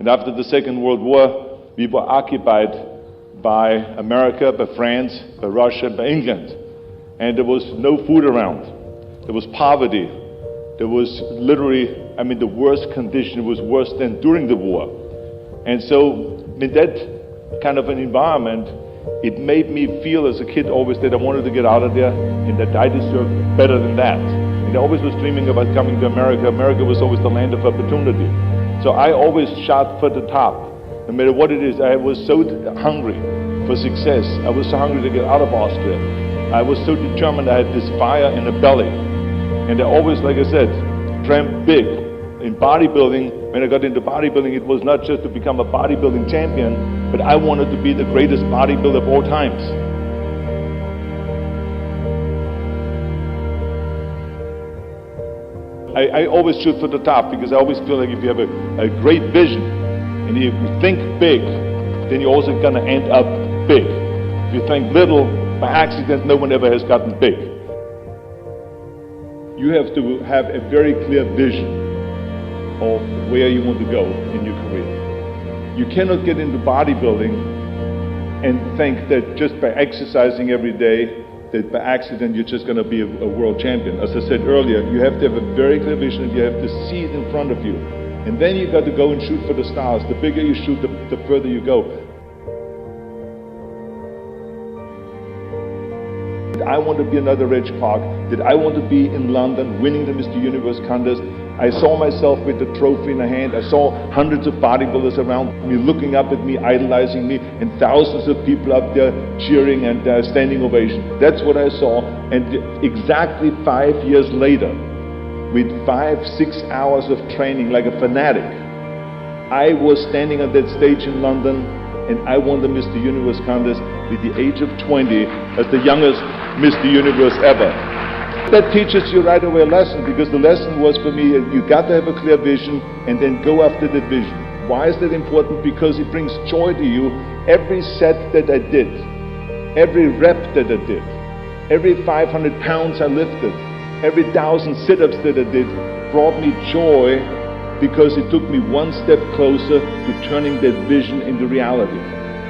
And after the Second World War, we were occupied by America, by France, by Russia, by England. And there was no food around. There was poverty. There was literally, the worst condition. It was worse than during the war. And so in that kind of an environment, it made me feel as a kid always that I wanted to get out of there and that I deserved better than that. And I always was dreaming about coming to America. America was always the land of opportunity. So I always shot for the top. No matter what it is, I was so hungry for success. I was so hungry to get out of Austria. I was so determined. I had this fire in the belly. And I always, like I said, dreamt big. In bodybuilding, when I got into bodybuilding, it was not just to become a bodybuilding champion, but I wanted to be the greatest bodybuilder of all times. I always shoot for the top because I always feel like if you have a great vision and if you think big, then you're also going to end up big. If you think little, by accident, no one ever has gotten big. You have to have a very clear vision of where you want to go in your career. You cannot get into bodybuilding and think that just by exercising every day, that by accident you're just going to be a world champion. As I said earlier, you have to have a very clear vision and you have to see it in front of you. And then you got to go and shoot for the stars. The bigger you shoot, the further you go. I want to be another Reg Park, that I want to be in London winning the Mr. Universe contest. I saw myself with the trophy in the hand. I saw hundreds of bodybuilders around me looking up at me, idolizing me, and thousands of people up there cheering and standing ovation. That's what I saw. And exactly 5 years later, with 5-6 hours of training like a fanatic, I was standing on that stage in London and I won the Mr. Universe contest with the age of 20 as the youngest Mr. Universe ever. That teaches you right away a lesson, because the lesson was for me, you got to have a clear vision and then go after that vision. Why is that important? Because it brings joy to you. Every set that I did, every rep that I did, every 500 pounds I lifted, every 1,000 sit-ups that I did brought me joy, because it took me one step closer to turning that vision into reality.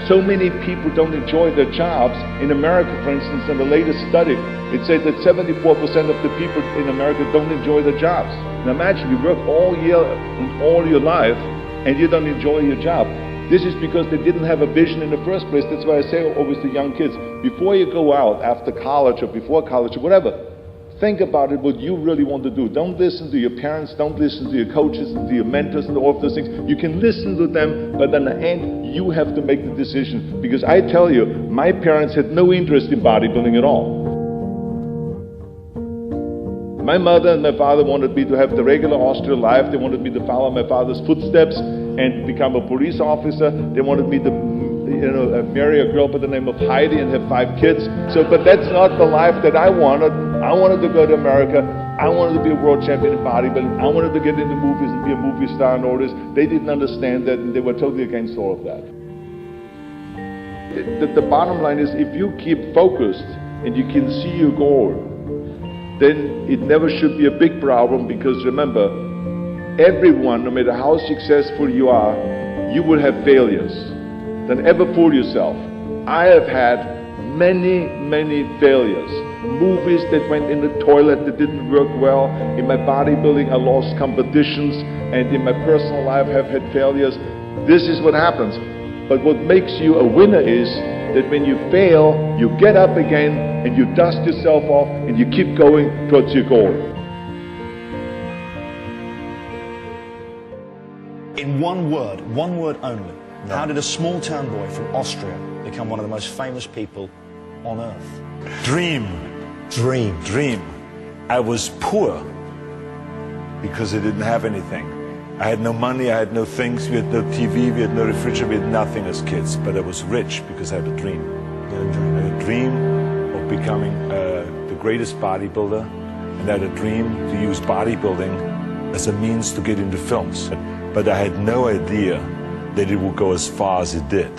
So many people don't enjoy their jobs. In America, for instance, in the latest study, it said that 74% of the people in America don't enjoy their jobs. Now imagine you work all year and all your life and you don't enjoy your job. This is because they didn't have a vision in the first place. That's why I say always to young kids, before you go out after college or before college or whatever, think about it, what you really want to do. Don't listen to your parents, don't listen to your coaches, to your mentors and all of those things. You can listen to them, but in the end, you have to make the decision. Because I tell you, my parents had no interest in bodybuilding at all. My mother and my father wanted me to have the regular Austrian life. They wanted me to follow my father's footsteps and become a police officer. They wanted me to marry a girl by the name of Heidi and have 5 kids. But that's not the life that I wanted. I wanted to go to America. I wanted to be a world champion in bodybuilding. I wanted to get into movies and be a movie star and all this. They didn't understand that, and they were totally against all of that. The bottom line is, if you keep focused and you can see your goal, then it never should be a big problem, because remember, everyone, no matter how successful you are, you will have failures. Don't ever fool yourself. I have had many failures. Movies that went in the toilet that didn't work well. In my bodybuilding, I lost competitions, and in my personal life, I've had failures. This is what happens. But what makes you a winner is that when you fail, you get up again and you dust yourself off and you keep going towards your goal. In one word only, how did a small town boy from Austria become one of the most famous people on earth? Dream. I was poor because I didn't have anything. I had no money, I had no things, we had no TV, we had no refrigerator, we had nothing as kids. But I was rich because I had a dream. I had a dream of becoming the greatest bodybuilder, and I had a dream to use bodybuilding as a means to get into films. But I had no idea that it would go as far as it did.